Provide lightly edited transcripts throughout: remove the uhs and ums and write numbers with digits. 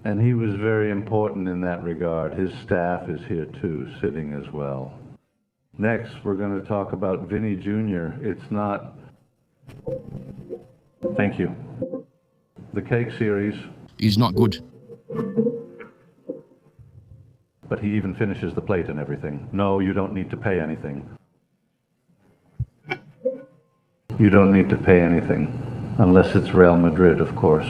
And he was very important in that regard. His staff is here too, sitting as well. Next, we're going to talk about Vini Jr. It's not, thank you, the cake series, He's not good. but he even finishes the plate and everything. No, you don't need to pay anything. You don't need to pay anything, unless it's Real Madrid, of course.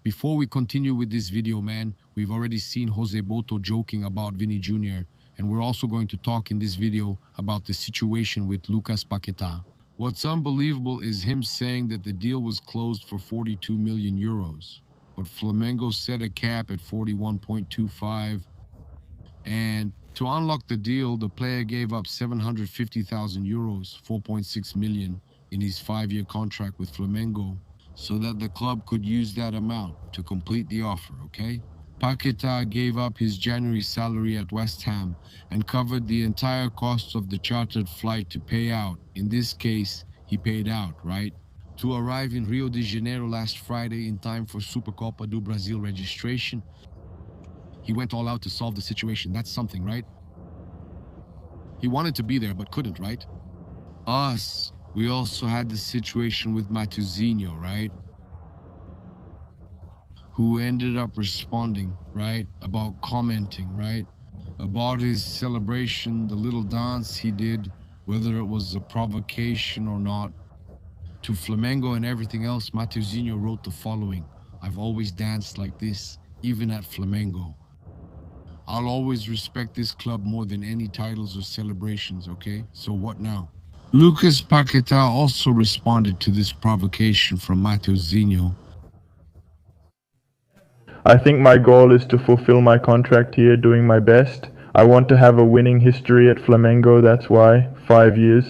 Before we continue with this video, man, we've already seen Jose Boto joking about Vini Jr. And we're also going to talk in this video about the situation with Lucas Paquetá. What's unbelievable is him saying that the deal was closed for 42 million euros. But Flamengo set a cap at 41.25. And to unlock the deal, the player gave up 750,000 euros, 4.6 million, in his 5-year contract with Flamengo, so that the club could use that amount to complete the offer, okay? Paquetá gave up his January salary at West Ham and covered the entire cost of the chartered flight to pay out. In this case, he paid out, right? To arrive in Rio de Janeiro last Friday in time for Supercopa do Brasil registration. He went all out to solve the situation. That's something, right? He wanted to be there, but couldn't, right? Us, we also had the situation with Matheusinho, right? Who ended up responding, right? About commenting, right? About his celebration, the little dance he did, whether it was a provocation or not. To Flamengo and everything else, Matheusinho wrote the following: "I've always danced like this, even at Flamengo. I'll always respect this club more than any titles or celebrations, okay? So what now?" Lucas Paquetá also responded to this provocation from Matheusinho. I think my goal is to fulfill my contract here, doing my best. I want to have a winning history at Flamengo, that's why, 5 years.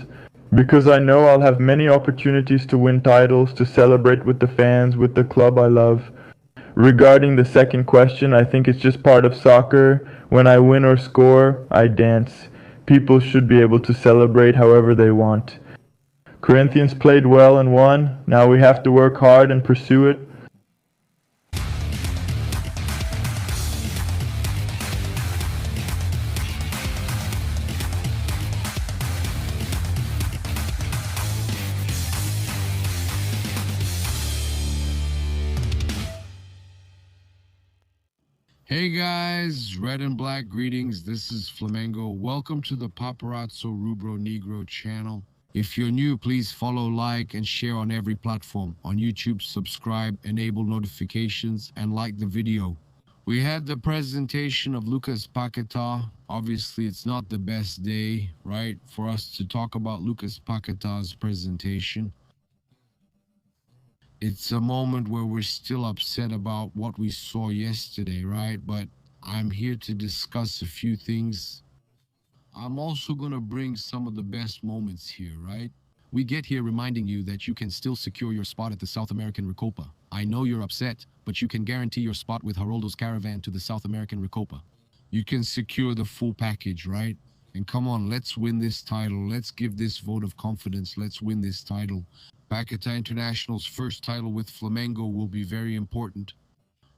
Because I know I'll have many opportunities to win titles, to celebrate with the fans, with the club I love. Regarding the second question, I think it's just part of soccer. When I win or score, I dance. People should be able to celebrate however they want. Corinthians played well and won. Now we have to work hard and pursue it. Hey guys, red and black greetings. This is Flamengo. Welcome to the Paparazzo Rubro Negro channel. If you're new, please follow, like, and share on every platform. On YouTube, subscribe, enable notifications, and like the video. We had the presentation of Lucas Paquetá. Obviously, it's not the best day, right, for us to talk about Lucas Paquetá's presentation. It's a moment where we're still upset about what we saw yesterday, right? But I'm here to discuss a few things. I'm also going to bring some of the best moments here, right? We get here reminding you that you can still secure your spot at the South American Recopa. I know you're upset, but you can guarantee your spot with Haroldo's Caravan to the South American Recopa. You can secure the full package, right? And come on, let's win this title. Let's give this vote of confidence. Let's win this title. Paquetá International's first title with Flamengo will be very important.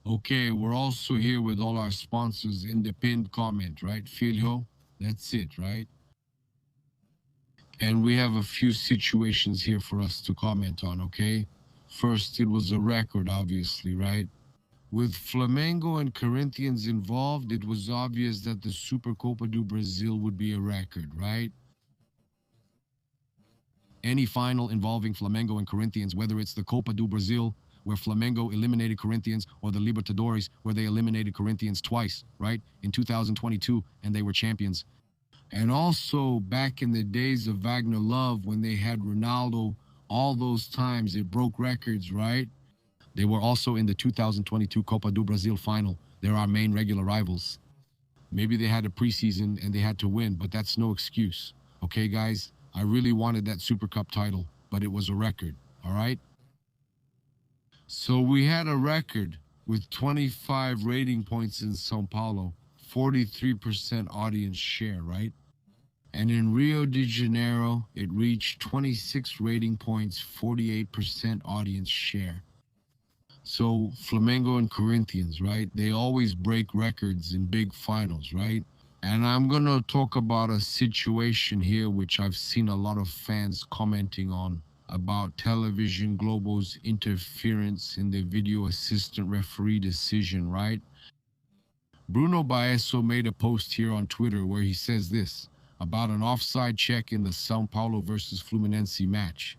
Okay, we're also here with all our sponsors in the pinned comment, right, Filho? That's it, right? And we have a few situations here for us to comment on, okay? First, it was a record, obviously, right? With Flamengo and Corinthians involved, it was obvious that the Supercopa do Brasil would be a record, right? Any final involving Flamengo and Corinthians, whether it's the Copa do Brasil, where Flamengo eliminated Corinthians, or the Libertadores, where they eliminated Corinthians twice, right? In 2022, and they were champions. And also, back in the days of Wagner Love, when they had Ronaldo, all those times it broke records, right? They were also in the 2022 Copa do Brasil final. They're our main regular rivals. Maybe they had a preseason and they had to win, but that's no excuse. Okay, guys? I really wanted that Super Cup title, but it was a record, all right? So we had a record with 25 rating points in Sao Paulo, 43% audience share, right? And in Rio de Janeiro, it reached 26 rating points, 48% audience share. So Flamengo and Corinthians, right? They always break records in big finals, right? And I'm going to talk about a situation here which I've seen a lot of fans commenting on about Television Globo's interference in the video assistant referee decision, right? Bruno Baesso made a post here on Twitter where he says this about an offside check in the São Paulo versus Fluminense match.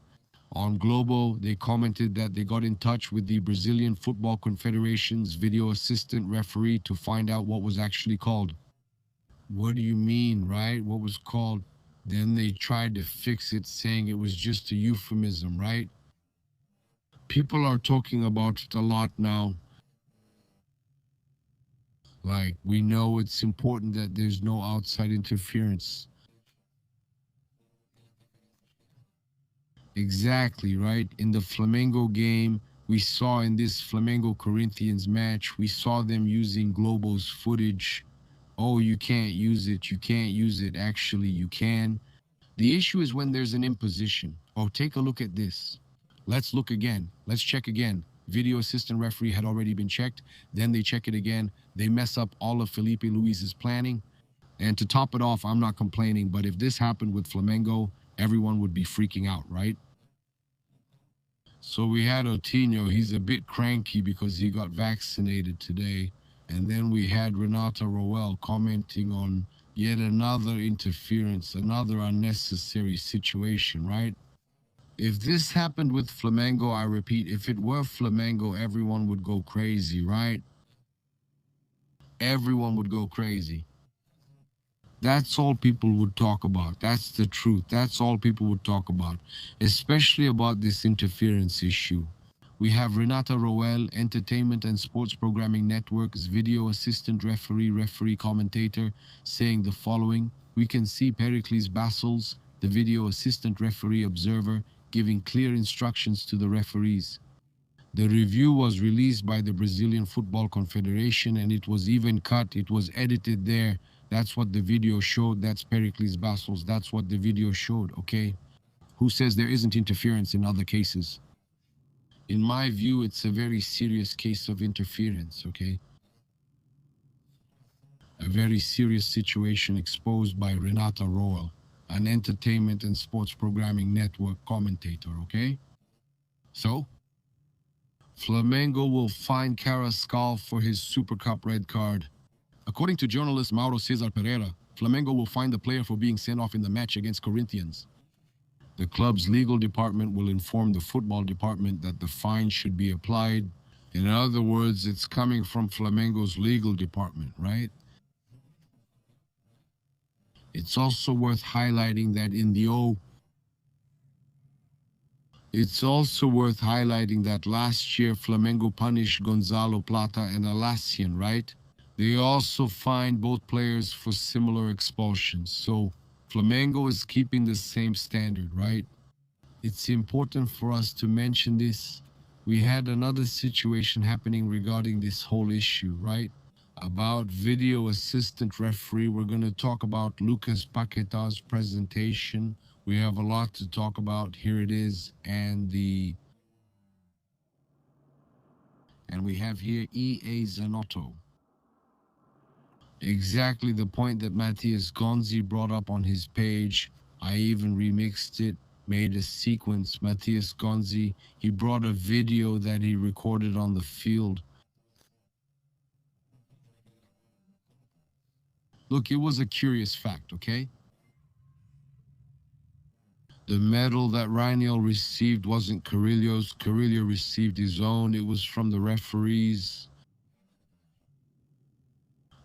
On Globo, they commented that they got in touch with the Brazilian Football Confederation's video assistant referee to find out what was actually called. What do you mean, right? What was called? Then they tried to fix it, saying it was just a euphemism, right? People are talking about it a lot now. Like, we know it's important that there's no outside interference. Exactly, right? In the Flamengo game, we saw in this Flamengo Corinthians match, we saw them using Globo's footage. Oh, you can't use it. You can't use it. Actually, you can. The issue is when there's an imposition. Oh, take a look at this. Let's look again. Let's check again. Video assistant referee had already been checked. Then they check it again. They mess up all of Felipe Luis's planning. And to top it off, I'm not complaining, but if this happened with Flamengo, everyone would be freaking out, right? So we had Otinho. He's a bit cranky because he got vaccinated today. And then we had Renata Roel commenting on yet another interference, another unnecessary situation, right? If this happened with Flamengo, I repeat, if it were Flamengo, everyone would go crazy, right? Everyone would go crazy. That's all people would talk about. That's the truth. That's all people would talk about, especially about this interference issue. We have Renata Roel, Entertainment and Sports Programming Network's video assistant referee commentator, saying the following. We can see Pericles Bassos, the video assistant referee observer, giving clear instructions to the referees. The review was released by the Brazilian Football Confederation and it was even cut. It was edited there. That's what the video showed. That's Pericles Bassos. That's what the video showed, okay? Who says there isn't interference in other cases? In my view, it's a very serious case of interference, okay? A very serious situation exposed by Renata Roel, an Entertainment and Sports Programming Network commentator, okay? So, Flamengo will fine Carrascal for his Supercup red card. According to journalist Mauro Cesar Pereira, Flamengo will fine the player for being sent off in the match against Corinthians. The club's legal department will inform the football department that the fine should be applied. In other words, it's coming from Flamengo's legal department, right? It's also worth highlighting that last year Flamengo punished Gonzalo Plata and Alassian, right? They also fined both players for similar expulsions. So Flamengo is keeping the same standard, right? It's important for us to mention this. We had another situation happening regarding this whole issue, right? About video assistant referee. We're going to talk about Lucas Paquetá's presentation. We have a lot to talk about. Here it is. And we have here EA Zanotto. Exactly the point that Matheus Gonzi brought up on his page. I even remixed it, made a sequence. Matheus Gonzi, he brought a video that he recorded on the field. Look, it was a curious fact, okay? The medal that Raniel received wasn't Carrillo's. Carrillo received his own. It was from the referees.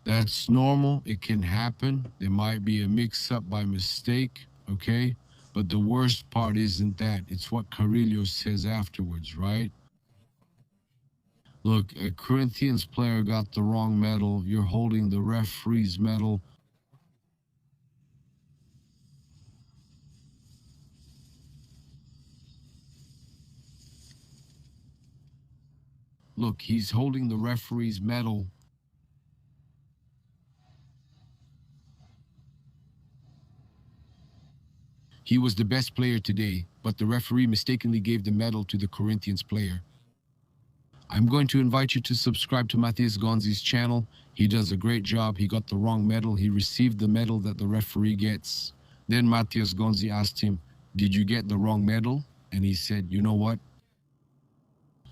That's normal. It can happen. There might be a mix-up by mistake, okay? But the worst part isn't that. It's what Carrillo says afterwards, right? Look, a Corinthians player got the wrong medal. You're holding the referee's medal. Look, he's holding the referee's medal. He was the best player today, but the referee mistakenly gave the medal to the Corinthians player. I'm going to invite you to subscribe to Matheus Gonzi's channel. He does a great job. He got the wrong medal. He received the medal that the referee gets. Then Matheus Gonzi asked him, "Did you get the wrong medal?" And he said, "You know what?"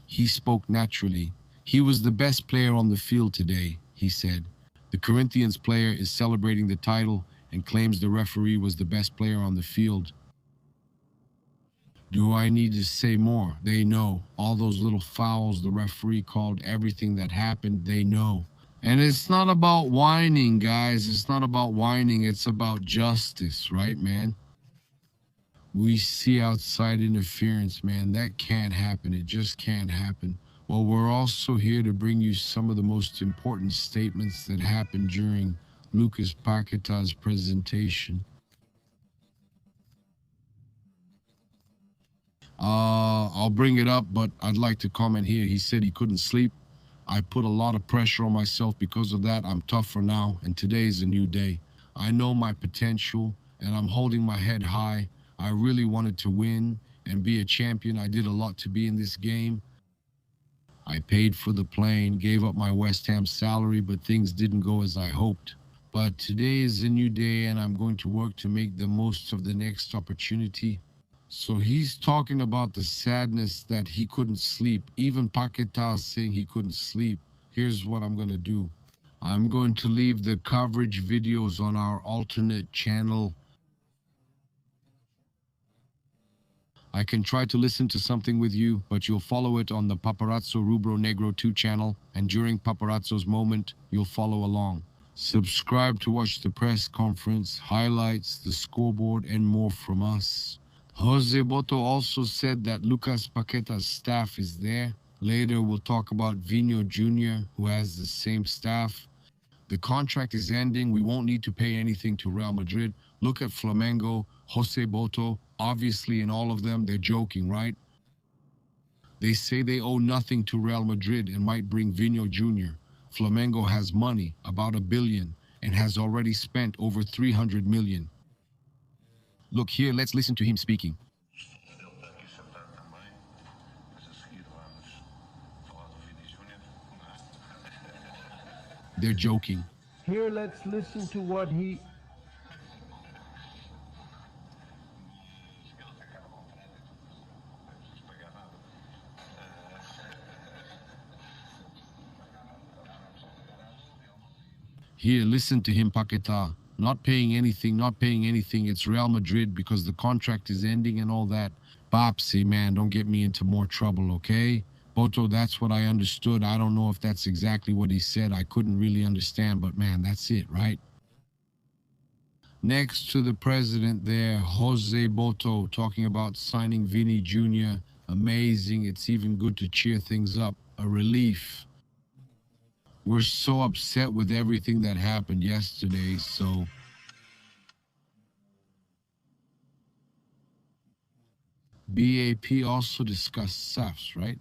He spoke naturally. "He was the best player on the field today," he said. The Corinthians player is celebrating the title and claims the referee was the best player on the field. Do I need to say more? They know. All those little fouls the referee called, everything that happened, they know. And it's not about whining, guys. It's not about whining. It's about justice, right, man? We see outside interference, man. That can't happen. It just can't happen. Well, we're also here to bring you some of the most important statements that happened during Lucas Paquetá's presentation. I'll bring it up, but I'd like to comment here. He said he couldn't sleep. I put a lot of pressure on myself because of that. I'm tougher now, and today's a new day. I know my potential, and I'm holding my head high. I really wanted to win and be a champion. I did a lot to be in this game. I paid for the plane, gave up my West Ham salary, but things didn't go as I hoped. But today is a new day, and I'm going to work to make the most of the next opportunity. So he's talking about the sadness that he couldn't sleep. Even Paquetá is saying he couldn't sleep. Here's what I'm going to do. I'm going to leave the coverage videos on our alternate channel. I can try to listen to something with you, but you'll follow it on the Paparazzo Rubro Negro 2 channel, and during Paparazzo's moment, you'll follow along. Subscribe to watch the press conference, highlights, the scoreboard, and more from us. Jose Boto also said that Lucas Paquetá's staff is there. Later, we'll talk about Vini Jr., who has the same staff. The contract is ending. We won't need to pay anything to Real Madrid. Look at Flamengo, Jose Boto. Obviously, in all of them, they're joking, right? They say they owe nothing to Real Madrid and might bring Vini Jr. Flamengo has money, about $1 billion, and has already spent over 300 million. Look here, let's listen to him speaking. They're joking. Here, let's listen to what he... Here, listen to him, Paquetá. Not paying anything, not paying anything. It's Real Madrid because the contract is ending and all that. Bopsy, man, don't get me into more trouble, okay? Boto, that's what I understood. I don't know if that's exactly what he said. I couldn't really understand, but man, that's it, right? Next to the president there, Jose Boto, talking about signing Vini Jr. Amazing. It's even good to cheer things up. A relief. We're so upset with everything that happened yesterday, so... BAP also discussed SAFs, right?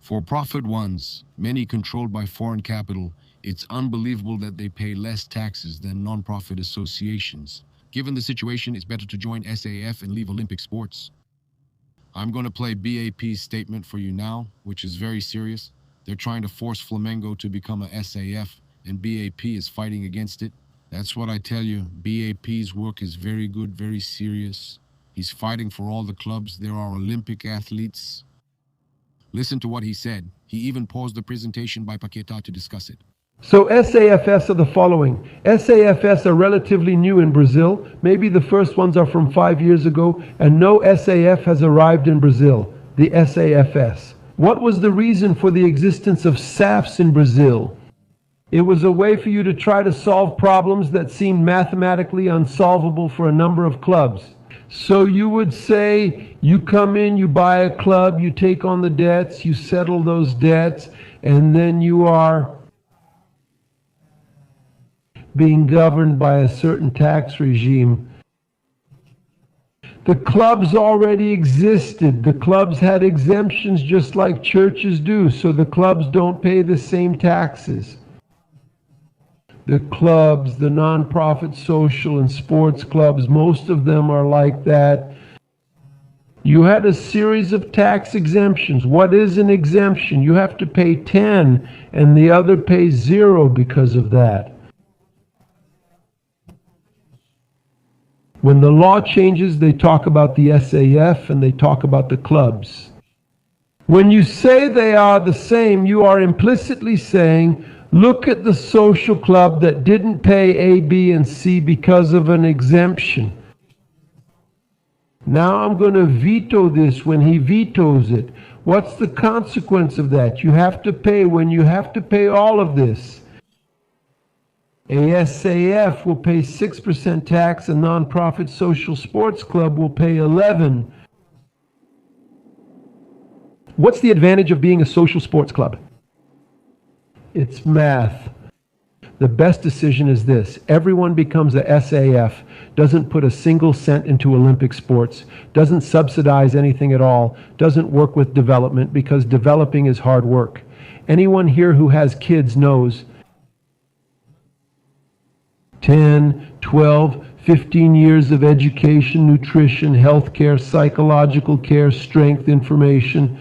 For-profit ones, many controlled by foreign capital. It's unbelievable that they pay less taxes than non-profit associations. Given the situation, it's better to join SAF and leave Olympic sports. I'm going to play BAP's statement for you now, which is very serious. They're trying to force Flamengo to become a SAF, and BAP is fighting against it. That's what I tell you. BAP's work is very good, very serious. He's fighting for all the clubs. There are Olympic athletes. Listen to what he said. He even paused the presentation by Paquetá to discuss it. So SAFs are the following. SAFs are relatively new in Brazil. Maybe the first ones are from 5 years ago, and no SAF has arrived in Brazil, the SAFs. What was the reason for the existence of SAFs in Brazil? It was a way for you to try to solve problems that seemed mathematically unsolvable for a number of clubs. So you would say, you come in, you buy a club, you take on the debts, you settle those debts, and then you are being governed by a certain tax regime. The clubs already existed. The clubs had exemptions just like churches do, so the clubs don't pay the same taxes. The clubs, the non-profit social and sports clubs, most of them are like that. You had a series of tax exemptions. What is an exemption? You have to pay 10 and the other pays 0 because of that. When the law changes, they talk about the SAF and they talk about the clubs. When you say they are the same, you are implicitly saying, look at the social club that didn't pay A, B, and C because of an exemption. Now I'm going to veto this when he vetoes it. What's the consequence of that? You have to pay when you have to pay all of this. A SAF will pay 6% tax, a nonprofit social sports club will pay 11%. What's the advantage of being a social sports club? It's math. The best decision is this. Everyone becomes a SAF, doesn't put a single cent into Olympic sports, doesn't subsidize anything at all, doesn't work with development because developing is hard work. Anyone here who has kids knows 10, 12, 15 years of education, nutrition, healthcare, psychological care, strength, information.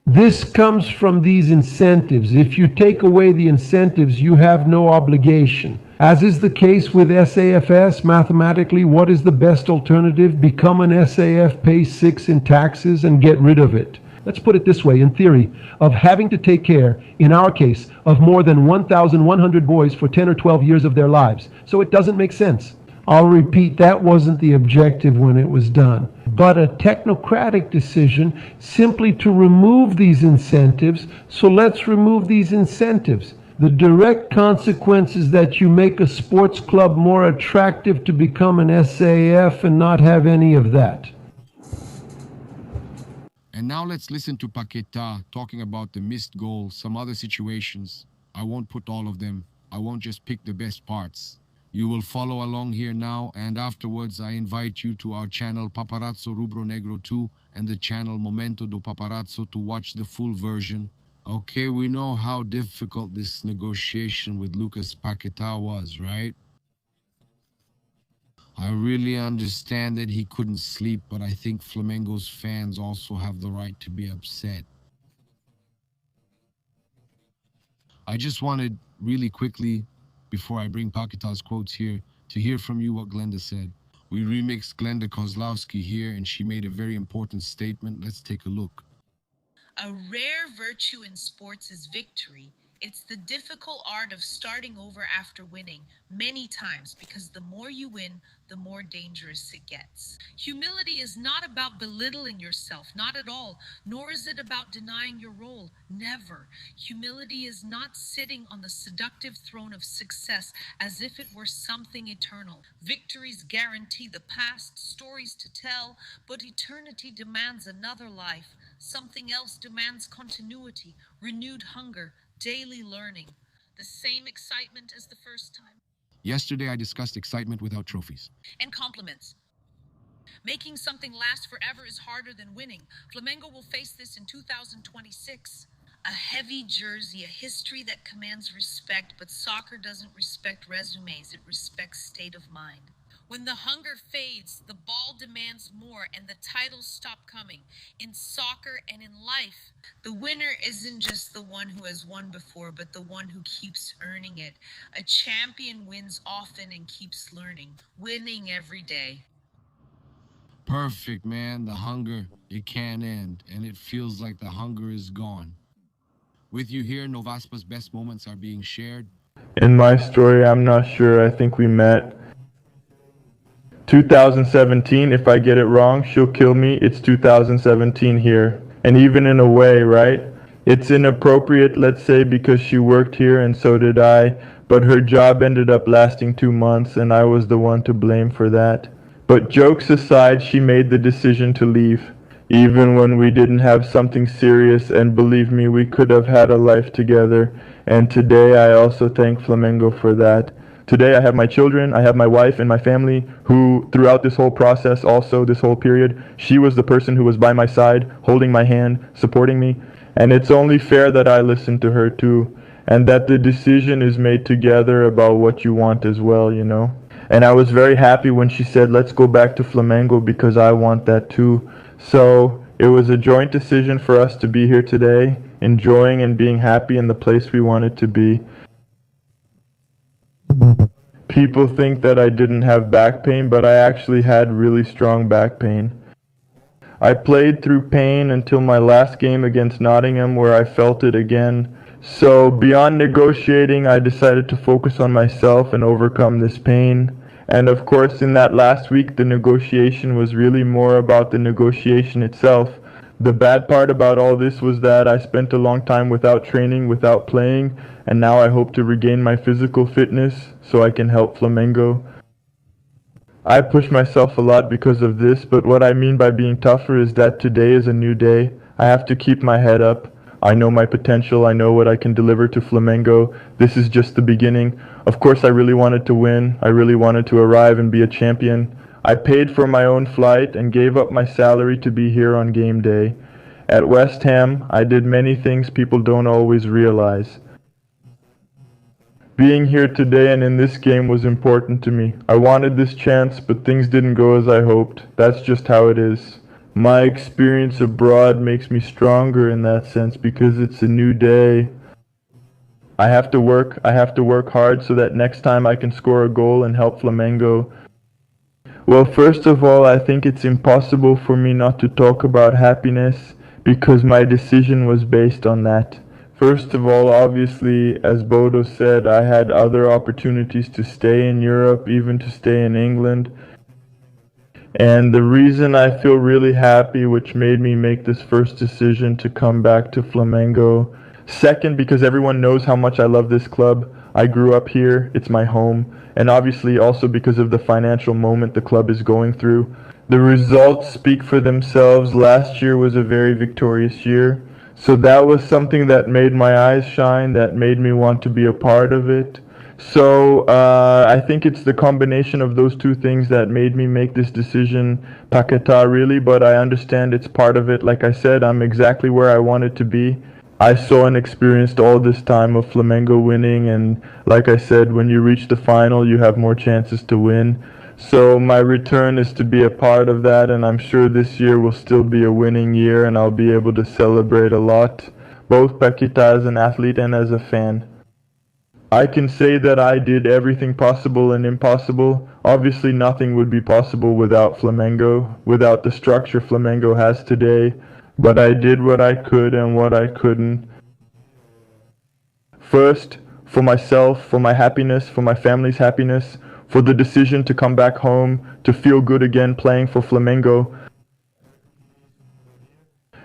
This comes from these incentives. If you take away the incentives, you have no obligation. As is the case with SAFS, mathematically, what is the best alternative? Become an SAF, pay 6 in taxes, and get rid of it. Let's put it this way, in theory, of having to take care, in our case, of more than 1,100 boys for 10 or 12 years of their lives. So it doesn't make sense. I'll repeat, that wasn't the objective when it was done, but a technocratic decision simply to remove these incentives. So let's remove these incentives. The direct consequence is that you make a sports club more attractive to become an SAF and not have any of that. And now let's listen to Paquetá talking about the missed goal, some other situations. I won't put all of them. I won't just pick the best parts. You will follow along here now, and afterwards I invite you to our channel Paparazzo Rubro Negro 2 and the channel Momento do Paparazzo to watch the full version. Okay, we know how difficult this negotiation with Lucas Paquetá was, right? I really understand that he couldn't sleep, but I think Flamengo's fans also have the right to be upset. I just wanted really quickly, before I bring Paquetá's quotes here, to hear from you what Glenda said. We remixed Glenda Kozlowski here, and she made a very important statement. Let's take a look. A rare virtue in sports is victory. It's the difficult art of starting over after winning many times, because the more you win, the more dangerous it gets. Humility is not about belittling yourself, not at all, nor is it about denying your role, never. Humility is not sitting on the seductive throne of success as if it were something eternal. Victories guarantee the past, stories to tell, but eternity demands another life. Something else demands continuity, renewed hunger, daily learning, the same excitement as the first time. Yesterday I discussed excitement without trophies. And compliments. Making something last forever is harder than winning. Flamengo will face this in 2026. A heavy jersey, a history that commands respect, but soccer doesn't respect resumes, it respects state of mind. When the hunger fades, the ball demands more and the titles stop coming. In soccer and in life, the winner isn't just the one who has won before, but the one who keeps earning it. A champion wins often and keeps learning, winning every day. Perfect, man. The hunger, it can't end, and it feels like the hunger is gone. With you here, Novaspa's best moments are being shared. In my story, I'm not sure. I think we met 2017. If I get it wrong, she'll kill me. It's 2017 here. And even in a way, right? It's inappropriate, let's say, because she worked here and so did I. But her job ended up lasting 2 months and I was the one to blame for that. But jokes aside, she made the decision to leave. Even when we didn't have something serious, and believe me, we could have had a life together. And today I also thank Flamengo for that. Today I have my children, I have my wife and my family who throughout this whole process, also this whole period, she was the person who was by my side, holding my hand, supporting me. And it's only fair that I listen to her too, and that the decision is made together about what you want as well, you know. And I was very happy when she said, let's go back to Flamengo because I want that too. So it was a joint decision for us to be here today, enjoying and being happy in the place we wanted to be. People think that I didn't have back pain, but I actually had really strong back pain. I played through pain until my last game against Nottingham, where I felt it again. So beyond negotiating, I decided to focus on myself and overcome this pain. And of course, in that last week, the negotiation was really more about the negotiation itself. The bad part about all this was that I spent a long time without training, without playing, and now I hope to regain my physical fitness so I can help Flamengo. I push myself a lot because of this, but what I mean by being tougher is that today is a new day. I have to keep my head up. I know my potential, I know what I can deliver to Flamengo. This is just the beginning. Of course, I really wanted to win. I really wanted to arrive and be a champion. I paid for my own flight and gave up my salary to be here on game day. At West Ham, I did many things people don't always realize. Being here today and in this game was important to me. I wanted this chance, but things didn't go as I hoped. That's just how it is. My experience abroad makes me stronger in that sense because it's a new day. I have to work hard so that next time I can score a goal and help Flamengo. Well, first of all, I think it's impossible for me not to talk about happiness because my decision was based on that. First of all, obviously, as Boto said, I had other opportunities to stay in Europe, even to stay in England. And the reason I feel really happy, which made me make this first decision to come back to Flamengo. Second, because everyone knows how much I love this club. I grew up here, it's my home. And obviously also because of the financial moment the club is going through. The results speak for themselves. Last year was a very victorious year. So that was something that made my eyes shine, that made me want to be a part of it. So I think it's the combination of those two things that made me make this decision, Paquetá really, but I understand it's part of it. Like I said, I'm exactly where I wanted to be. I saw and experienced all this time of Flamengo winning, and like I said, when you reach the final, you have more chances to win. So my return is to be a part of that, and I'm sure this year will still be a winning year, and I'll be able to celebrate a lot, both Paquetá as an athlete and as a fan. I can say that I did everything possible and impossible. Obviously nothing would be possible without Flamengo, without the structure Flamengo has today, but I did what I could and what I couldn't. First, for myself, for my happiness, for my family's happiness, for the decision to come back home, to feel good again playing for Flamengo.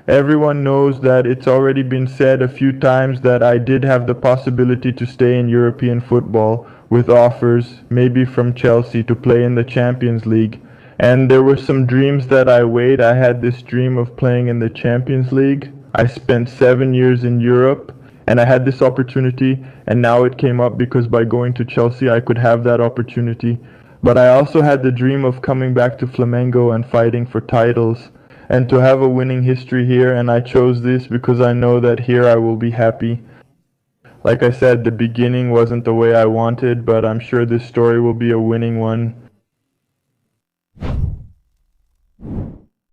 Everyone knows that it's already been said a few times that I did have the possibility to stay in European football with offers, maybe from Chelsea, to play in the Champions League. And there were some dreams that I weighed. I had this dream of playing in the Champions League. I spent 7 years in Europe, and I had this opportunity, and now it came up because by going to Chelsea I could have that opportunity. But I also had the dream of coming back to Flamengo and fighting for titles, and to have a winning history here, and I chose this because I know that here I will be happy. Like I said, the beginning wasn't the way I wanted, but I'm sure this story will be a winning one.